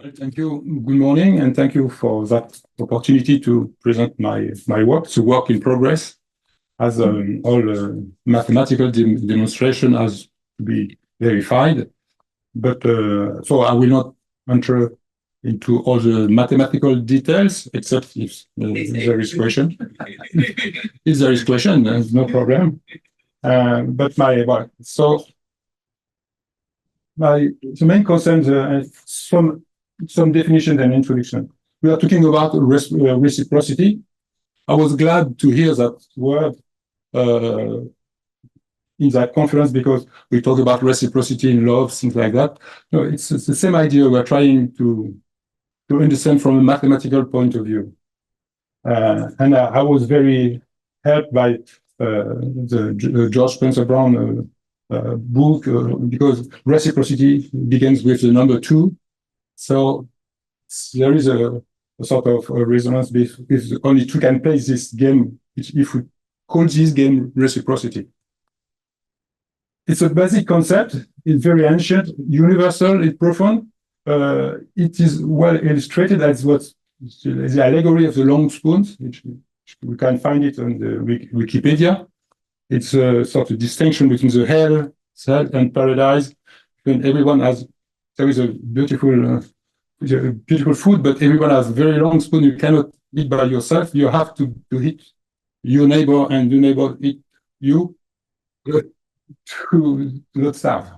Thank you. Good morning, and thank you for that opportunity to present my work. It's a work in progress, as all mathematical demonstration has to be verified. But so I will not enter into all the mathematical details, except if there is question. If there is question, there's no problem. But the main concerns some definition and introduction. We are talking about reciprocity. I was glad to hear that word in that conference because we talk about reciprocity in love, things like that. No, it's the same idea. We're trying to understand from a mathematical point of view. And I was very helped by the George Spencer Brown book because reciprocity begins with the number 2. So there is a sort of a resonance with only 2 can play this game, if we call this game reciprocity. It's a basic concept. It's very ancient, universal, it's profound. It is well illustrated as what's the allegory of the long spoons, which we can find it on the Wikipedia. It's a sort of distinction between the hell and paradise. When everyone has, there is a beautiful food, but everyone has a very long spoon. You cannot eat by yourself. You have to eat your neighbor, and your neighbor eat you to not starve.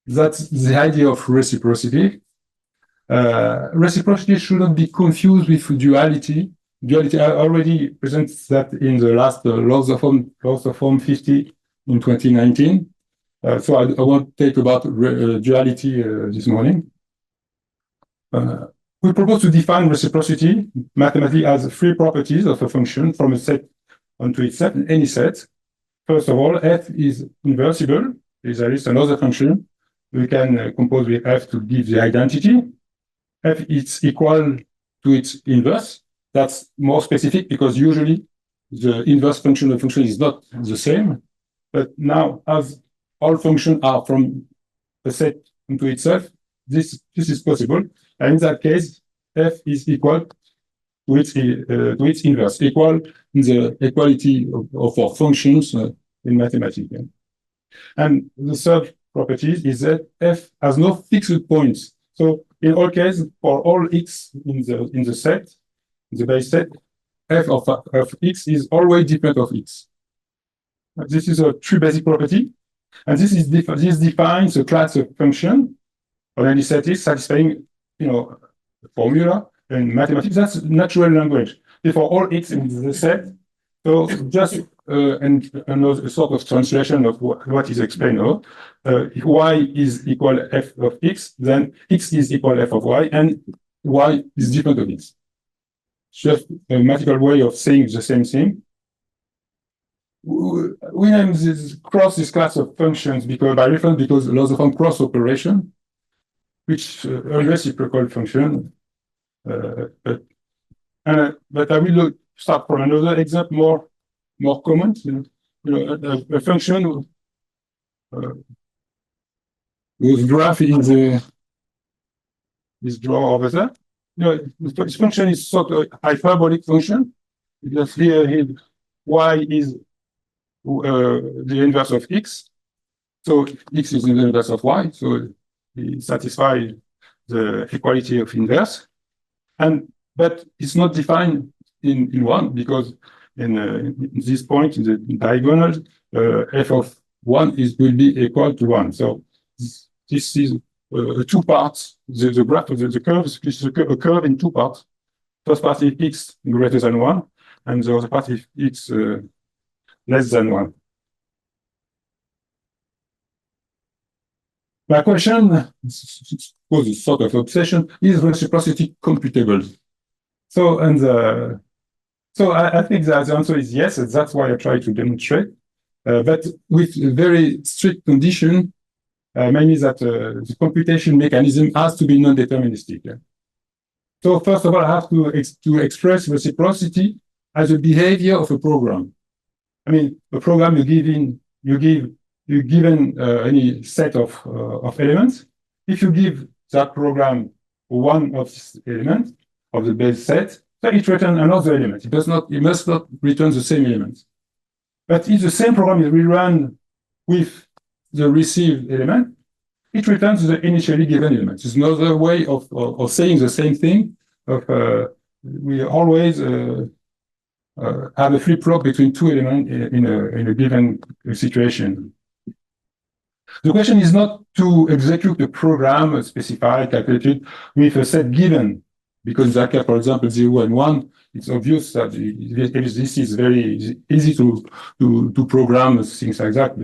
That's the idea of reciprocity. Reciprocity should not be confused with duality. Duality, I already presented that in the last LoF24 in 2019. So I won't talk about duality this morning. We propose to define reciprocity mathematically as 3 properties of a function from a set onto its set, any set. First of all, f is inversible. There is another function we can compose with f to give the identity. F is equal to its inverse. That's more specific because usually the inverse function of a function is not the same. But now, as all functions are from a set into itself, this is possible. And in that case, f is equal to its inverse, equal in the equality of our functions in mathematics. And the third property is that f has no fixed points. So in all cases, for all x in the set, the base set, f of x is always different of x. This is a true basic property, and this defines a class of function on any set is satisfying, the formula in mathematics. That's natural language. For all x in the set, so just another sort of translation of what is explained now. If y is equal f of x, then x is equal f of y, and y is different of x. Just a mathematical way of saying the same thing. We name this class of functions by reference because lots of cross operation, which a reciprocal function. But I will start from another example, more common. A function whose graph is this draw over there. This function is sort of hyperbolic function because here y is the inverse of x. So x is the inverse of y. So we satisfy the equality of inverse. But it's not defined in 1 because in this point in the diagonal, f of 1 will be equal to 1. So this is 2 parts. The graph of the curve is a curve in 2 parts. First part is x greater than 1, and the other part is x less than 1. My question was a sort of obsession: is reciprocity computable? So I think that the answer is yes, and that's why I try to demonstrate. But with a very strict condition, mainly that the computation mechanism has to be non-deterministic. So first of all, I have to express reciprocity as a behavior of a program. I mean, a program you're given any set of elements. If you give that program one of these elements of the base set, so it returns another element. It must not return the same element. But if the same program is rerun with the received element, it returns the initially given element. It's another way of saying the same thing. We always have a flip-flop between two elements in a given situation. The question is not to execute the program specified, calculated with a set given, because in that case, for example, 0 and 1, it's obvious that this is very easy to program things like that.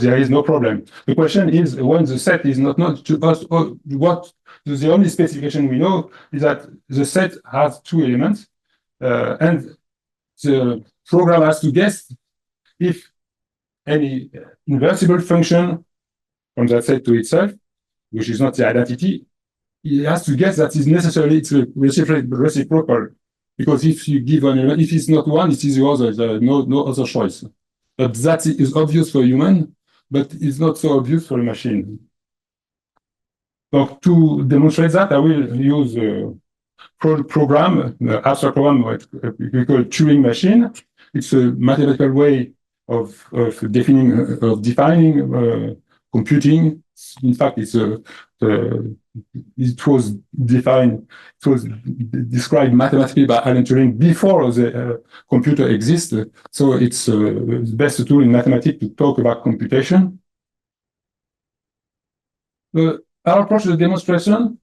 There is no problem. The question is when the set is not to us, what the only specification we know is that the set has two elements, and the program has to guess if any inversible function from that set to itself, which is not the identity, it has to guess that it's necessarily reciprocal. Because if you give an element, if it's not one, it is the other. There's no other choice. But that is obvious for a human, but it's not so obvious for a machine. So to demonstrate that, I will use a program, the abstract program, what we call Turing machine. It's a mathematical way of defining computing. In fact, it was described mathematically by Alan Turing before the computer existed. So it's the best tool in mathematics to talk about computation. Our approach to the demonstration,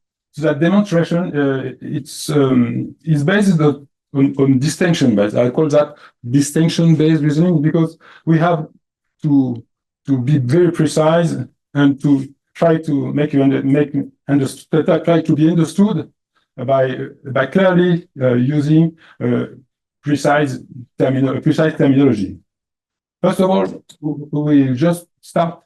is based on distinction-based. I call that distinction-based reasoning because we have to be very precise and to try to try to be understood by clearly using precise terminology. First of all, we just start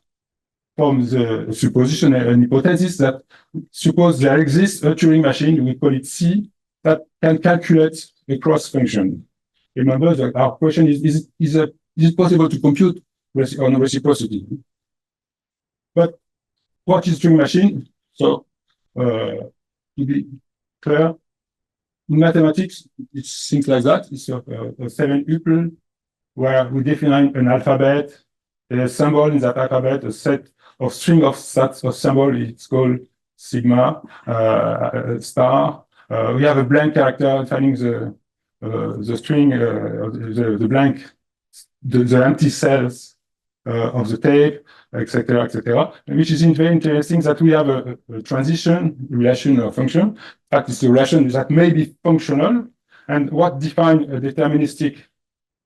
from the supposition and hypothesis that suppose there exists a Turing machine, we call it C, that can calculate a cross function. Remember that our question is it possible to compute on reciprocity? But what is Turing machine? So, to be clear, in mathematics, it's things like that. It's a 7 tuple where we define an alphabet, a symbol in that alphabet, a set of string of sets of symbol. It's called sigma star. We have a blank character defining the string, the blank, the empty cells of the tape, etc., etc. Which is very interesting that we have a transition relation or function. In fact, it's a relation that may be functional. And what defines a deterministic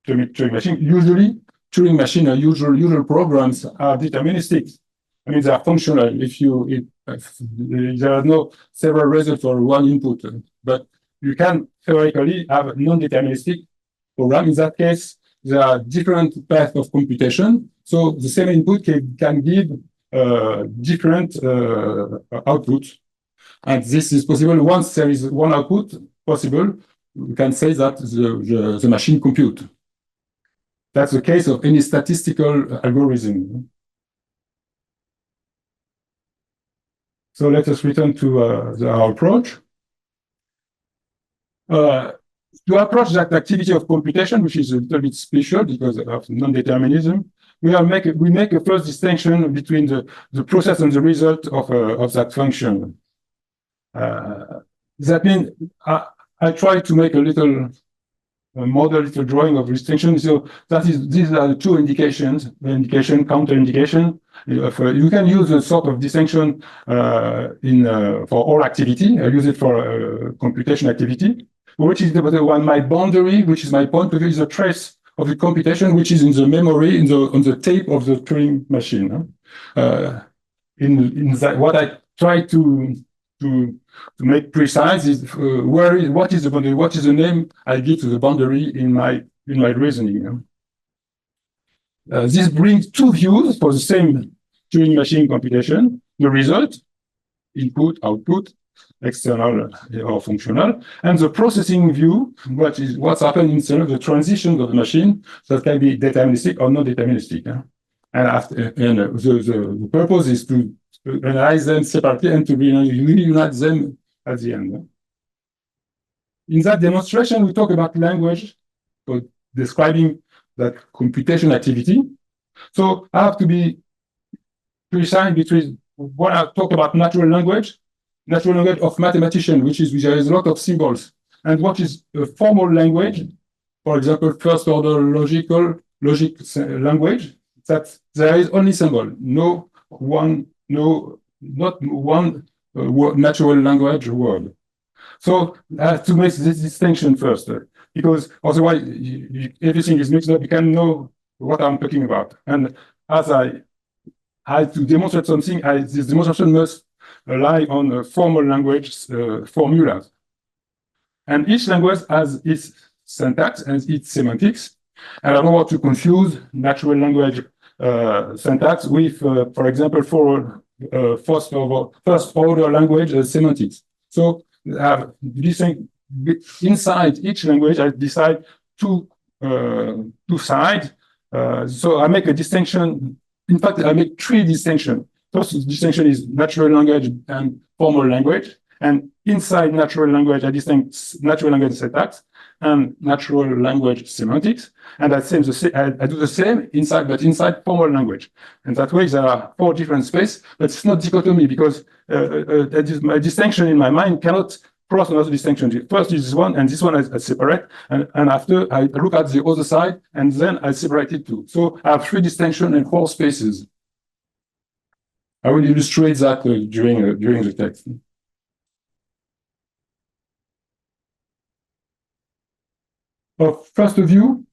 Turing machine? Usually, Turing machine or usual programs are deterministic. I mean, they are functional. There are no several results for one input, but you can theoretically have a non-deterministic program. In that case, there are different paths of computation. So the same input can give different outputs. And this is possible once there is one output possible, we can say that the machine compute. That's the case of any statistical algorithm. So let us return to our approach. To approach that activity of computation, which is a little bit special because of non-determinism, we make a first distinction between the process and the result of that function. That means I try to make a little little drawing of distinction. So these are the two indications: indication, counter indication. You can use a sort of distinction for all activity. I use it for computation activity, which is the one. My boundary, which is my point of view, is a trace of the computation, which is in the memory, on the tape of the Turing machine. In that, what I try to make precise is what is the boundary, what is the name I give to the boundary in my reasoning. This brings two views for the same Turing machine computation: the result, input, output, external or functional, and the processing view, what's happening instead of the transition of the machine that can be deterministic or non-deterministic. And the purpose is to analyze them separately and to reunite them at the end. In that demonstration, we talk about language for describing that computation activity. So I have to be precise between when I talk about natural language of mathematician, which is there is a lot of symbols, and what is a formal language, for example, first order logic language, that there is only symbol, not one natural language word. So I have to make this distinction first, because otherwise everything is mixed up. You can know what I'm talking about. And as I had to demonstrate something, this demonstration must rely on formal language formulas. And each language has its syntax and its semantics. And I don't want to confuse natural language syntax with, for example, for first order language semantics. So inside each language, I decide two sides. So I make a distinction. In fact, I make three distinctions. First distinction is natural language and formal language. And inside natural language, I distinct natural language syntax and natural language semantics. And I do the same inside formal language. And that way, there are four different spaces, but it's not dichotomy because my distinction in my mind cannot cross another distinction. First is this one, and this one I separate. And after, I look at the other side, and then I separate it too. So I have three distinctions and four spaces. I will illustrate that during the text. First view,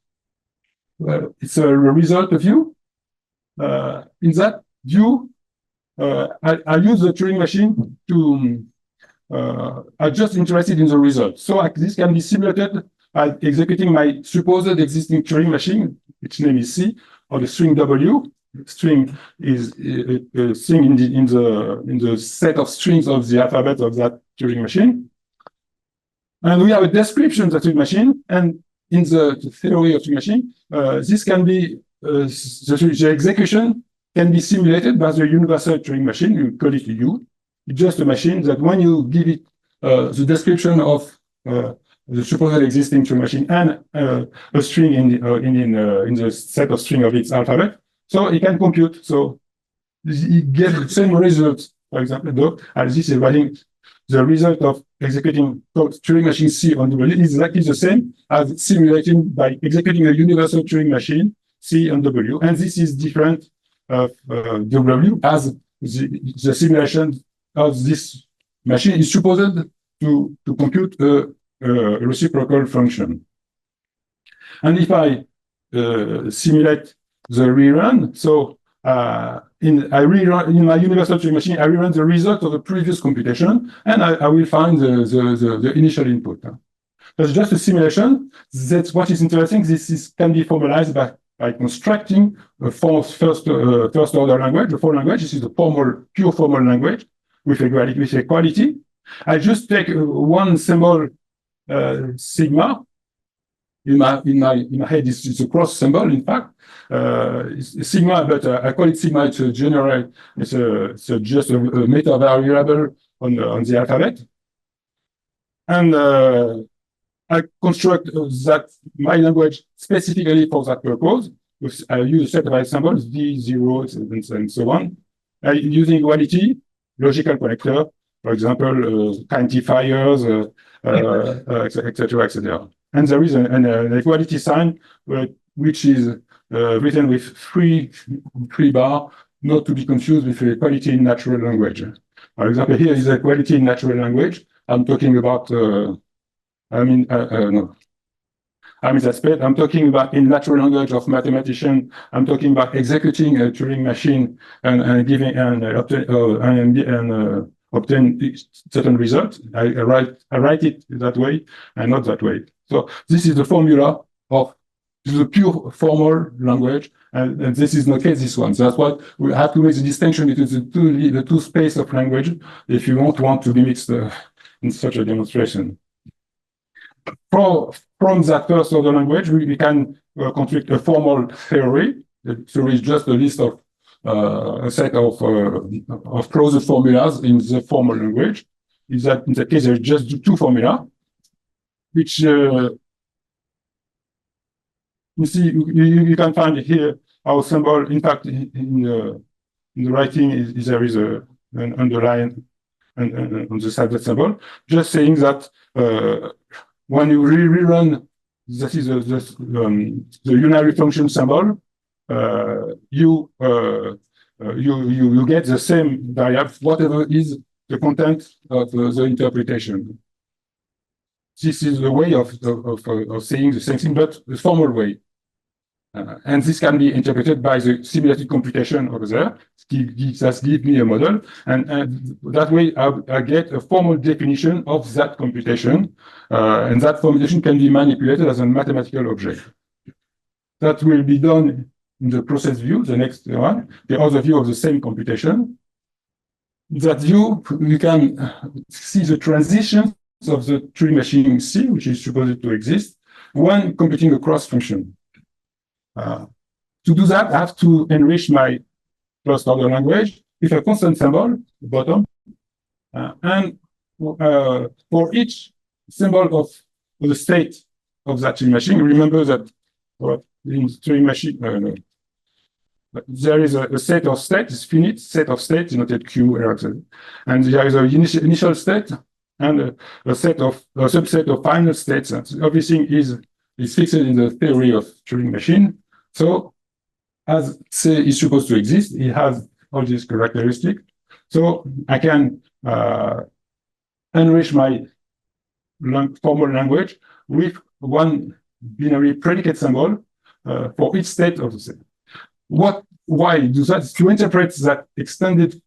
it's a result view. In that view, I use the Turing machine to, I'm just interested in the result. So this can be simulated by executing my supposed existing Turing machine, which name is C, or the string W. String is a string in the set of strings of the alphabet of that Turing machine. And we have a description of the Turing machine, and in the theory of Turing machine, this can be the execution can be simulated by the universal Turing machine. You call it U. It's just a machine that when you give it the description of the supposed existing Turing machine and a string in the set of string of its alphabet, so it can compute. So it gets the same results. For example, though, as this is writing the result of executing Turing machine C on W is exactly the same as simulating by executing a universal Turing machine C on W. And this is different of W as the simulation of this machine is supposed to compute a reciprocal function. And if I simulate the rerun, so in my universal Turing machine, I rerun the result of the previous computation, and I will find the initial input. That's just a simulation. That's what is interesting. This can be formalized by constructing a first order language, a formal language. This is the pure formal language with equality. I just take one symbol sigma. In my head, it's a cross symbol. In fact, it's sigma, but I call it sigma. It's a general. It's just a meta variable on the alphabet, and I construct that my language specifically for that purpose. I use a set of symbols V, 0, and so on. Using equality, logical connector, for example, quantifiers, etc., etc. And there is an equality sign which is written with three bar, not to be confused with equality in natural language. For example, here is equality in natural language. I'm talking about, no. I'm talking about in natural language of mathematician. I'm talking about executing a Turing machine and obtain certain result. I write it that way and not that way. So this is the formula of the pure formal language, and this is not this one. So that's why we have to make the distinction between the two space of language if you don't want to be mixed in such a demonstration. From that first order language, we can construct a formal theory The theory is just a list of a set of closed formulas in the formal language. In that case, there's just two formula, which you see, you can find here our symbol. In fact, in the writing, there is an underline on the side of the symbol, just saying that when you rerun, that is the unary function symbol, you get the same variable, whatever is the content of the interpretation. This is a way of saying the same thing, but the formal way. And this can be interpreted by the simulated computation over there. That gives me a model, and that way I get a formal definition of that computation, and that formulation can be manipulated as a mathematical object. That will be done in the process view, the next one, the other view of the same computation. That view, you can see the transitions of the Turing machine C, which is supposed to exist, when computing a cross function. To do that, I have to enrich my first order language with a constant symbol, bottom, and for each symbol of the state of that Turing machine, remember that in Turing machine, there is a set of states, finite set of states, denoted Q, R, etc. And there is an initial state and a subset of final states. Everything is fixed in the theory of Turing machine. So, as C is supposed to exist, it has all these characteristics. So I can enrich my formal language with one binary predicate symbol for each state of the set. Why do that? To interpret that extended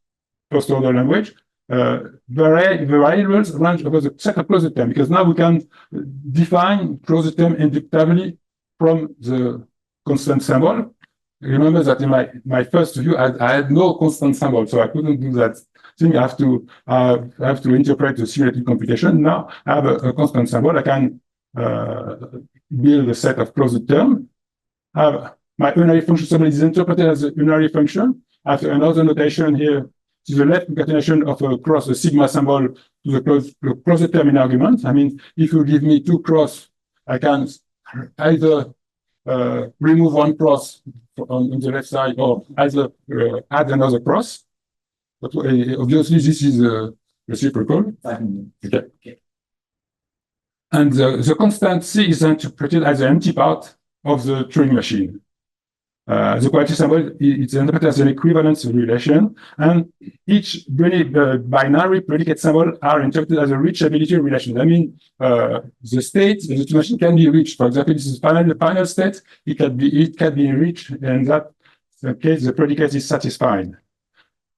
first order language, variables range over the set of closed term, because now we can define closed term inductively from the constant symbol. Remember that in my first view, I had no constant symbol, so I couldn't do that thing. I have to interpret the simulated computation. Now I have a constant symbol. I can build a set of closed term. My unary function symbol is interpreted as a unary function. I have another notation here to the left concatenation of a sigma symbol to the closed term in argument. I mean, if you give me two cross, I can either remove one cross on the left side, or either add another cross. But obviously, this is reciprocal. Okay. And the constant C is interpreted as the empty part of the Turing machine. The quality symbol is interpreted as an equivalence relation, and each binary predicate symbol are interpreted as a reachability relation. I mean, the state of the machine can be reached. For example, this is the final state. It can be reached, and in that case, the predicate is satisfied.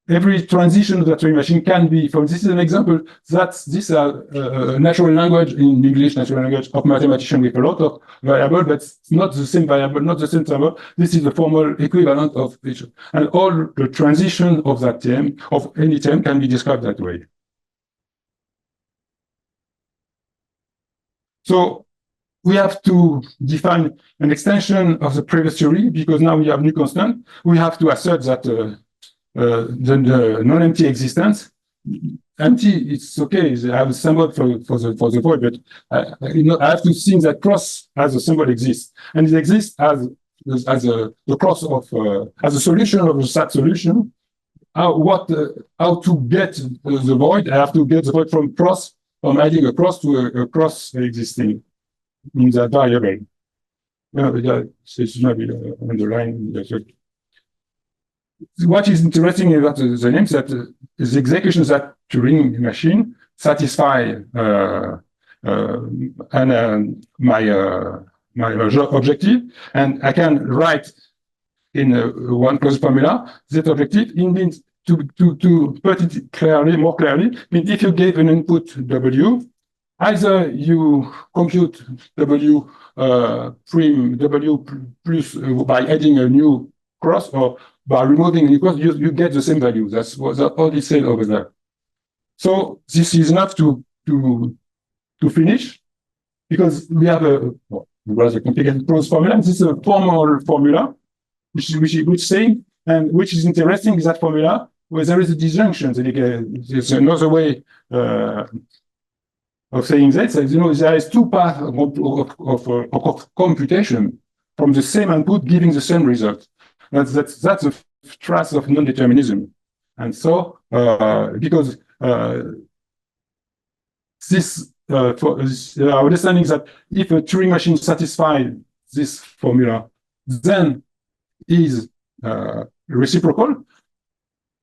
Every transition of the Turing machine can be, this is an example, this is a natural language in English, natural language of mathematician with a lot of variable, but it's not the same variable, not the same symbol. This is the formal equivalent of each. And all the transition of that term, of any term, can be described that way. So we have to define an extension of the previous theory, because now we have new constant. We have to assert that the non-empty existence. Empty, it's okay. I have a symbol for the void, but I have to think that cross as a symbol exists, and it exists as the cross of as a solution of the SAT solution. How to get the void? I have to get the void from cross, from adding a cross to a cross existing in that variable. It's not underlined. What is interesting about the name is that the execution of that Turing machine satisfy my objective, and I can write in one closed formula that objective. It means to put it clearly, more clearly, means if you gave an input W, either you compute W plus by adding a new cross, or by removing the cross, you get the same value. That's what all it said over there. So this is enough to finish, because we have a rather complicated closed formula. This is a formal formula which saying, and which is interesting is that formula where there is a disjunction. There's another way of saying that. So, there is two paths of computation from the same input giving the same result. That's a trace of non-determinism. And so, because our understanding is that if a Turing machine satisfies this formula, then is reciprocal.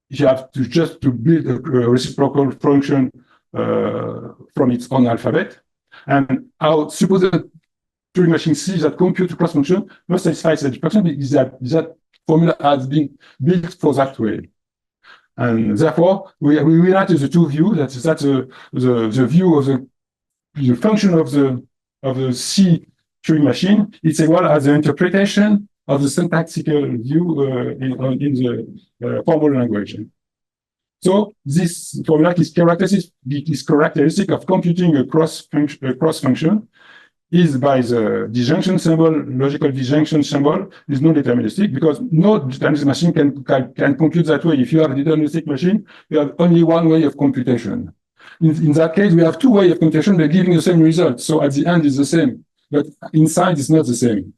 You have to just build a reciprocal function from its own alphabet. And suppose that Turing machine sees that compute cross function must satisfy such function because that formula has been built for that way. And therefore, we relate the two views. That's the view of the function of the C Turing machine. It's equal as the interpretation of the syntactical view in the formal language. So this formula is characteristic of computing a cross function is by the disjunction symbol, logical disjunction symbol is non-deterministic because no deterministic machine can compute that way. If you have a deterministic machine, you have only one way of computation. In that case, we have two ways of computation, but giving the same result. So at the end, it's the same, but inside, it's not the same.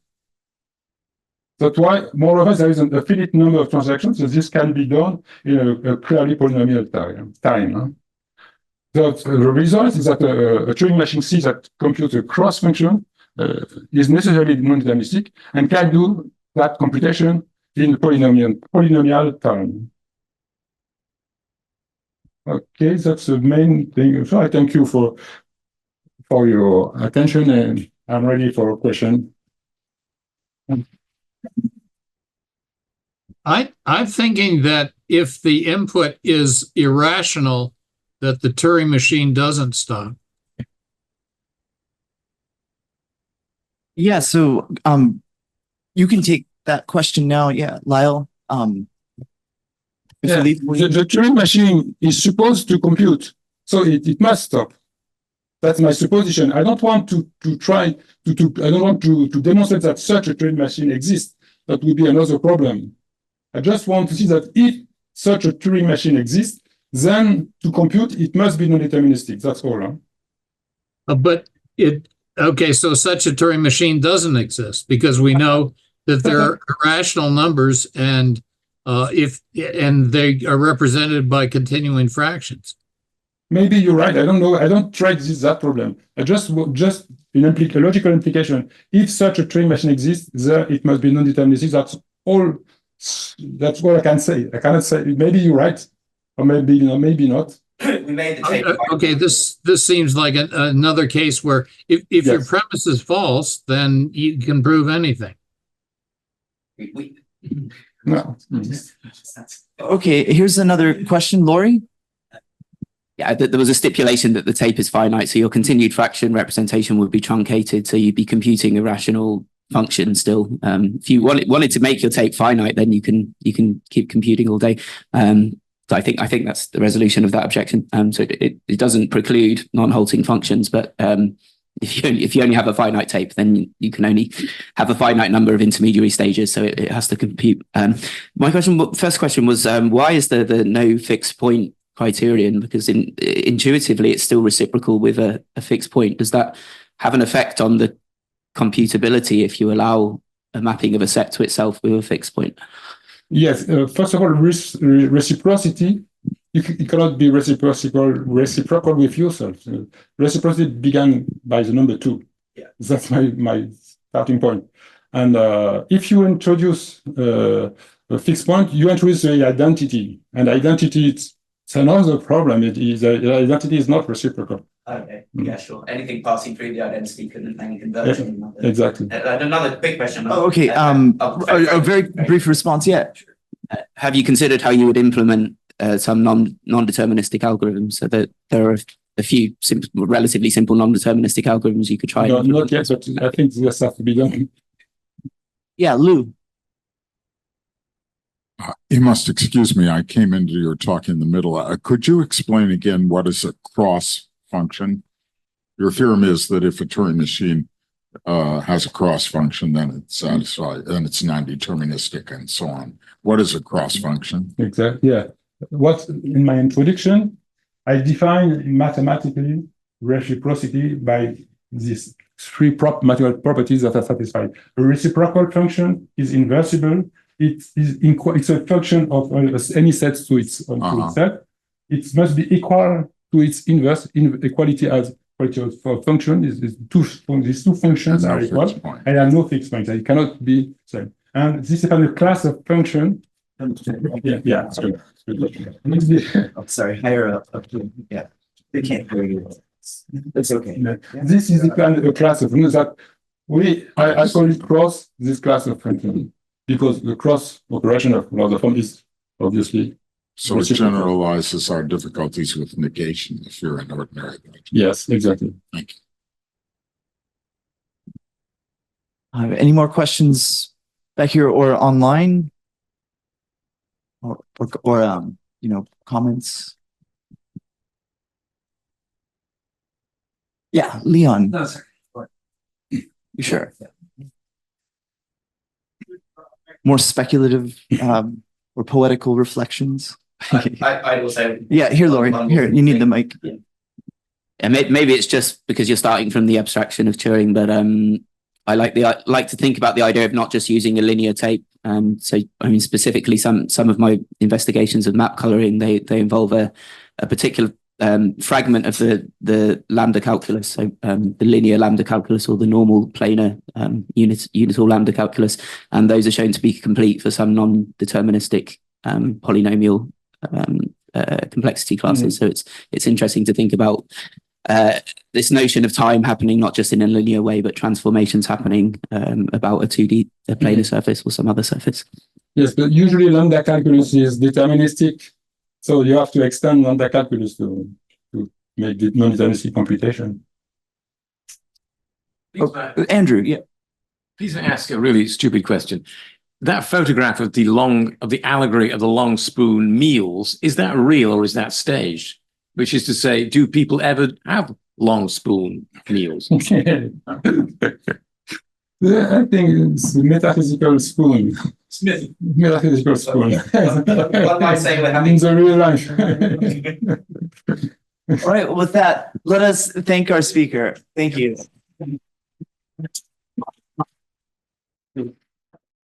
That's why, moreover, there is a finite number of transactions, so this can be done in a clearly polynomial time. So the result is that a Turing machine sees that computes a cross function is necessarily non-deterministic and can do that computation in polynomial time. Okay, that's the main thing. So I thank you for your attention, and I'm ready for a question. I'm thinking that if the input is irrational, that the Turing machine doesn't stop. Yeah, so you can take that question now. Yeah, Lyle. Philippe, the Turing machine is supposed to compute, so it must stop. That's my supposition. I don't want to demonstrate that such a Turing machine exists. That would be another problem. I just want to see that if such a Turing machine exists, then to compute, it must be non-deterministic. That's all. Okay, so such a Turing machine doesn't exist because we know that there are irrational numbers and they are represented by continuing fractions. Maybe you're right. I don't know. I don't try that problem. I just in a logical implication. If such a Turing machine exists, there it must be non-deterministic. That's all. That's all I can say. I cannot say. Maybe you're right, or maybe not. We made the tape. Okay, this seems like another case where if yes, your premise is false, then you can prove anything. No. Okay, here's another question, Laurie. Yeah, there was a stipulation that the tape is finite, so your continued fraction representation would be truncated, so you'd be computing a rational function still. If you wanted to make your tape finite, then you can keep computing all day. So I think that's the resolution of that objection. So it doesn't preclude non-halting functions, but if you only have a finite tape, then you can only have a finite number of intermediary stages, so it has to compute. My first question was, why is there the no fixed point criterion? Because intuitively it's still reciprocal with a fixed point. Does that have an effect on the computability if you allow a mapping of a set to itself with a fixed point? Yes. First of all, reciprocity, you cannot be reciprocal with yourself. Reciprocity began by the number 2. Yeah. That's my starting point. And if you introduce a fixed point, you introduce the identity, and identity it's another problem. Identity is not reciprocal. Okay, yeah, sure. Anything passing through the identity couldn't make a conversion. Yeah, exactly. Another quick question. Oh, okay. A very brief response. Yeah. Have you considered how you would implement some non-deterministic algorithms, so that there are a few relatively simple non-deterministic algorithms you could try? No, not yet, but I think this has to be done. Yeah, Lou. You must excuse me. I came into your talk in the middle. Could you explain again what is a cross function? Your theorem is that if a Turing machine has a cross function, then it's satisfied, then it's non-deterministic and so on. What is a cross function? Exactly. Yeah. What in my introduction, I define mathematically reciprocity by these three mathematical properties that are satisfied. A reciprocal function is inversible. It's a function of any set to itself. It must be equal to its inverse. Equality as quality of function is these two functions are equal. And have no fixed point. It cannot be same. And this is a class of function. Yeah. Oh, sorry, higher up. Yeah, they can't hear you. It's okay. This is a class of functions that I call it cross this class of functions because the cross operation of the form is obviously. So it generalizes our difficulties with negation if you're an ordinary. Yes, exactly. Thank Uh, you. any more questions back here or online? Or comments? Yeah, Leon. No, sorry. You sure? More speculative or poetical reflections? I also. Yeah, here, Laurie. Here, you need the mic. And maybe it's just because you're starting from the abstraction of Turing, but I like to think about the idea of not just using a linear tape. So I mean, specifically, some of my investigations of map coloring they involve a particular fragment of the lambda calculus, so the linear lambda calculus or the normal planar unital lambda calculus, and those are shown to be complete for some non-deterministic polynomial complexity classes. So it's interesting to think about this notion of time happening not just in a linear way, but transformations happening about a 2D planar surface or some other surface. Yes, but usually lambda calculus is deterministic, so you have to extend lambda calculus to make the non-deterministic computation. Andrew, yeah. Please ask a really stupid question. That photograph of the allegory of the long spoon meals, is that real or is that staged? Which is to say, do people ever have long spoon meals? I think it's metaphysical spoon. Metaphysical spoon. What might say we're having In the real life. All right, with that, let us thank our speaker. Thank you.